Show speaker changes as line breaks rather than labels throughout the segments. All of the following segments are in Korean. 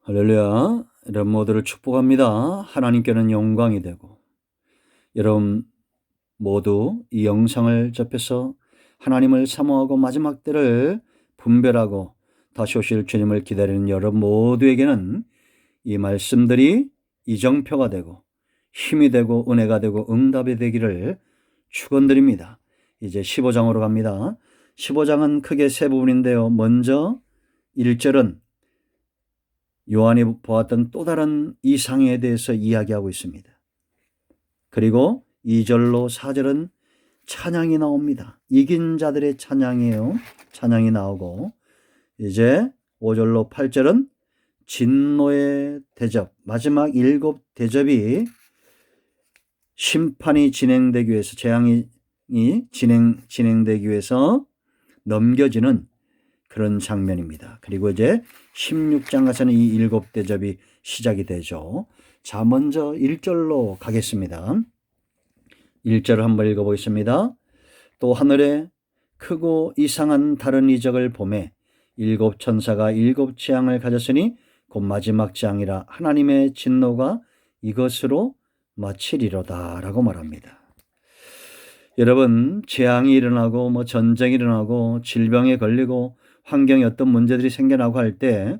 할렐루야. 여러분 모두를 축복합니다. 하나님께는 영광이 되고 여러분 모두 이 영상을 접해서 하나님을 사모하고 마지막 때를 분별하고 다시 오실 주님을 기다리는 여러분 모두에게는 이 말씀들이 이정표가 되고 힘이 되고 은혜가 되고 응답이 되기를 축원드립니다. 이제 15장으로 갑니다. 15장은 크게 세 부분인데요. 먼저 1절은 요한이 보았던 또 다른 이상에 대해서 이야기하고 있습니다. 그리고 2절로 4절은 찬양이 나옵니다. 이긴 자들의 찬양이에요. 찬양이 나오고 이제 5절로 8절은 진노의 대접, 마지막 7 대접이 심판이 진행되기 위해서, 재앙이 진행되기 위해서 넘겨지는 그런 장면입니다. 그리고 이제 16장 가서는 이 7 대접이 시작이 되죠. 자, 먼저 1절로 가겠습니다. 1절을 한번 읽어보겠습니다. 또 하늘에 크고 이상한 다른 이적을 보매 7 천사가 7 재앙을 가졌으니 곧 마지막 재앙이라 하나님의 진노가 이것으로 마치리로다 라고 말합니다. 여러분, 재앙이 일어나고 전쟁이 일어나고 질병에 걸리고 환경에 어떤 문제들이 생겨나고 할 때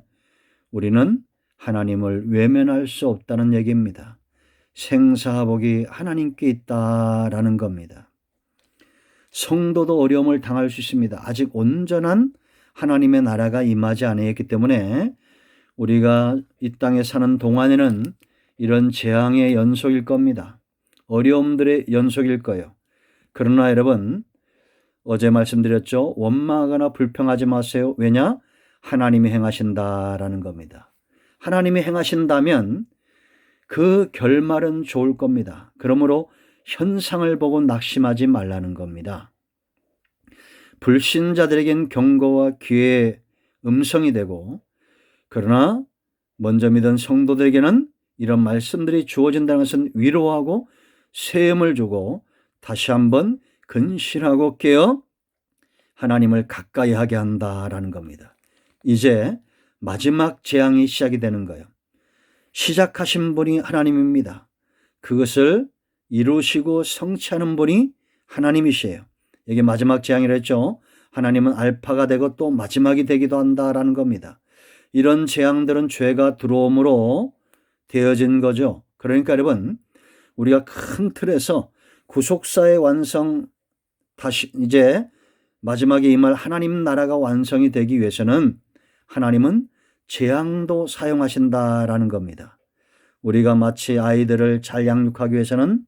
우리는 하나님을 외면할 수 없다는 얘기입니다. 생사복이 하나님께 있다라는 겁니다. 성도도 어려움을 당할 수 있습니다. 아직 온전한 하나님의 나라가 임하지 않았기 때문에 우리가 이 땅에 사는 동안에는 이런 재앙의 연속일 겁니다. 어려움들의 연속일 거예요. 그러나 여러분, 어제 말씀드렸죠. 원망하거나 불평하지 마세요. 왜냐? 하나님이 행하신다라는 겁니다. 하나님이 행하신다면 그 결말은 좋을 겁니다. 그러므로 현상을 보고 낙심하지 말라는 겁니다. 불신자들에겐 경고와 기회의 음성이 되고, 그러나 먼저 믿은 성도들에게는 이런 말씀들이 주어진다는 것은 위로하고 세움을 주고 다시 한번 근신하고 깨어 하나님을 가까이 하게 한다라는 겁니다. 이제 마지막 재앙이 시작이 되는 거예요. 시작하신 분이 하나님입니다. 그것을 이루시고 성취하는 분이 하나님이시에요. 여기 마지막 재앙이라 했죠. 하나님은 알파가 되고 또 마지막이 되기도 한다라는 겁니다. 이런 재앙들은 죄가 들어옴으로 되어진 거죠. 그러니까 여러분, 우리가 큰 틀에서 구속사의 완성, 다시 이제 마지막에 임할 하나님 나라가 완성이 되기 위해서는 하나님은 재앙도 사용하신다라는 겁니다. 우리가 마치 아이들을 잘 양육하기 위해서는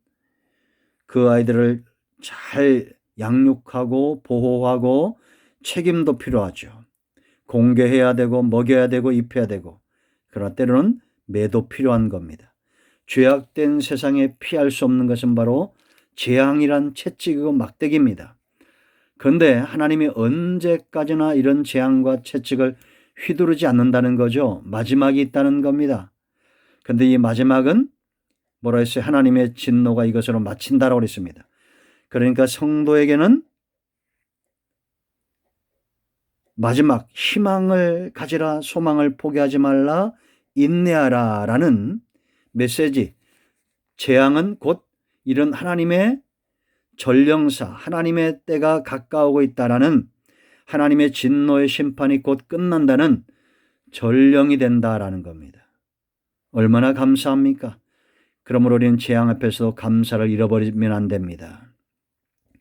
그 아이들을 잘 양육하고 보호하고 책임도 필요하죠. 공개해야 되고 먹여야 되고 입혀야 되고, 그러나 때로는 매도 필요한 겁니다. 죄악된 세상에 피할 수 없는 것은 바로 재앙이란 채찍이고 막대기입니다. 그런데 하나님이 언제까지나 이런 재앙과 채찍을 휘두르지 않는다는 거죠. 마지막이 있다는 겁니다. 그런데 이 마지막은 뭐라 했어요? 하나님의 진노가 이것으로 마친다라고 그랬습니다. 그러니까 성도에게는 마지막 희망을 가지라, 소망을 포기하지 말라, 인내하라 라는 메시지, 재앙은 곧 이런 하나님의 전령사, 하나님의 때가 가까우고 있다라는, 하나님의 진노의 심판이 곧 끝난다는 전령이 된다라는 겁니다. 얼마나 감사합니까? 그러므로 우리는 재앙 앞에서 감사를 잃어버리면 안 됩니다.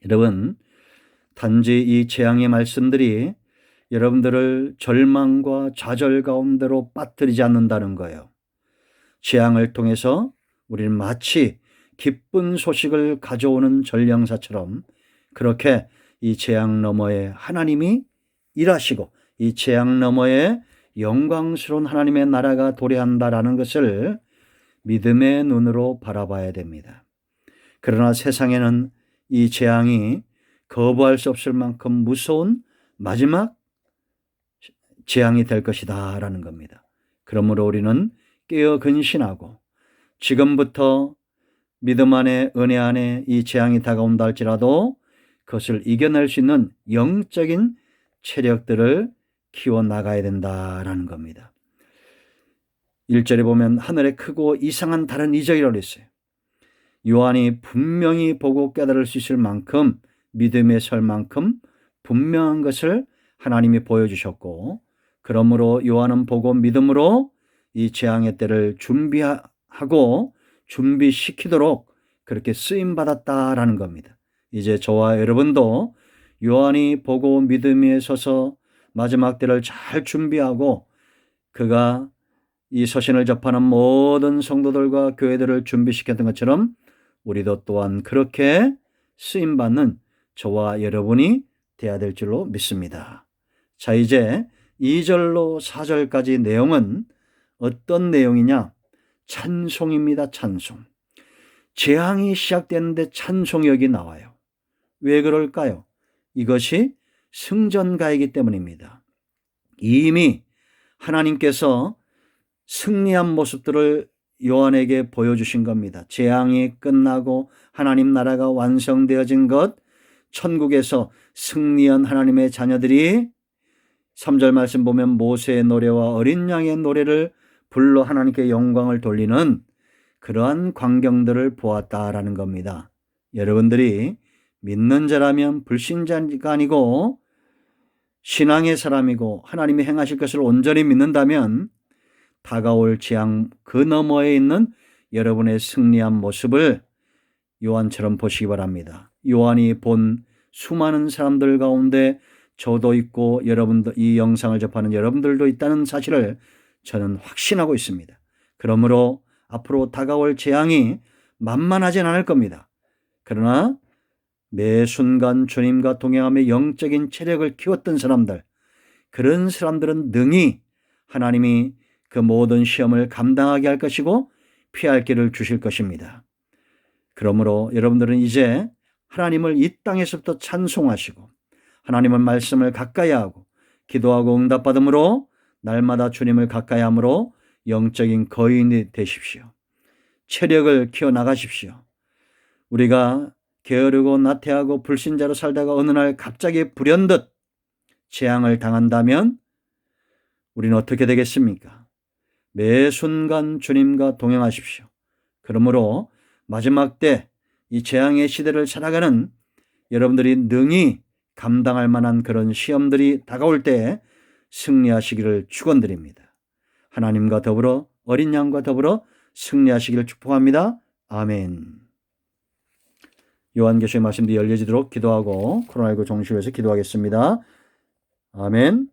여러분, 단지 이 재앙의 말씀들이 여러분들을 절망과 좌절 가운데로 빠뜨리지 않는다는 거예요. 재앙을 통해서 우리는 마치 기쁜 소식을 가져오는 전령사처럼 그렇게 이 재앙 너머에 하나님이 일하시고 이 재앙 너머에 영광스러운 하나님의 나라가 도래한다라는 것을 믿음의 눈으로 바라봐야 됩니다. 그러나 세상에는 이 재앙이 거부할 수 없을 만큼 무서운 마지막 재앙이 될 것이다 라는 겁니다. 그러므로 우리는 깨어 근신하고 지금부터 믿음 안에, 은혜 안에 이 재앙이 다가온다 할지라도 그것을 이겨낼 수 있는 영적인 체력들을 키워나가야 된다라는 겁니다. 1절에 보면 하늘에 크고 이상한 다른 이적이라고 했어요. 요한이 분명히 보고 깨달을 수 있을 만큼 믿음에 설 만큼 분명한 것을 하나님이 보여주셨고, 그러므로 요한은 보고 믿음으로 이 재앙의 때를 준비하고 준비시키도록 그렇게 쓰임받았다라는 겁니다. 이제 저와 여러분도 요한이 보고 믿음에 서서 마지막 때를 잘 준비하고 그가 이 서신을 접하는 모든 성도들과 교회들을 준비시켰던 것처럼 우리도 또한 그렇게 쓰임받는 저와 여러분이 되어야 될 줄로 믿습니다. 자, 이제 2절로 4절까지 내용은 어떤 내용이냐? 찬송입니다. 찬송. 재앙이 시작되는데 찬송이 여기 나와요. 왜 그럴까요? 이것이 승전가이기 때문입니다. 이미 하나님께서 승리한 모습들을 요한에게 보여주신 겁니다. 재앙이 끝나고 하나님 나라가 완성되어진 것, 천국에서 승리한 하나님의 자녀들이 3절 말씀 보면 모세의 노래와 어린 양의 노래를 불러 하나님께 영광을 돌리는 그러한 광경들을 보았다라는 겁니다. 여러분들이 믿는 자라면 불신자가 아니고 신앙의 사람이고 하나님이 행하실 것을 온전히 믿는다면 다가올 재앙 그 너머에 있는 여러분의 승리한 모습을 요한처럼 보시기 바랍니다. 요한이 본 수많은 사람들 가운데 저도 있고 여러분도, 이 영상을 접하는 여러분들도 있다는 사실을 저는 확신하고 있습니다. 그러므로 앞으로 다가올 재앙이 만만하진 않을 겁니다. 그러나 매 순간 주님과 동행하며 영적인 체력을 키웠던 사람들, 그런 사람들은 능히 하나님이 그 모든 시험을 감당하게 할 것이고 피할 길을 주실 것입니다. 그러므로 여러분들은 이제 하나님을 이 땅에서부터 찬송하시고 하나님의 말씀을 가까이 하고 기도하고 응답받음으로 날마다 주님을 가까이 함으로 영적인 거인이 되십시오. 체력을 키워나가십시오. 우리가 게으르고 나태하고 불신자로 살다가 어느 날 갑자기 불현듯 재앙을 당한다면 우리는 어떻게 되겠습니까? 매 순간 주님과 동행하십시오. 그러므로 마지막 때 이 재앙의 시대를 살아가는 여러분들이 능히 감당할 만한 그런 시험들이 다가올 때 승리하시기를 축원드립니다. 하나님과 더불어 어린 양과 더불어 승리하시기를 축복합니다. 아멘. 요한계시의 말씀이 열려지도록 기도하고 코로나19 종식을 위해서 기도하겠습니다. 아멘.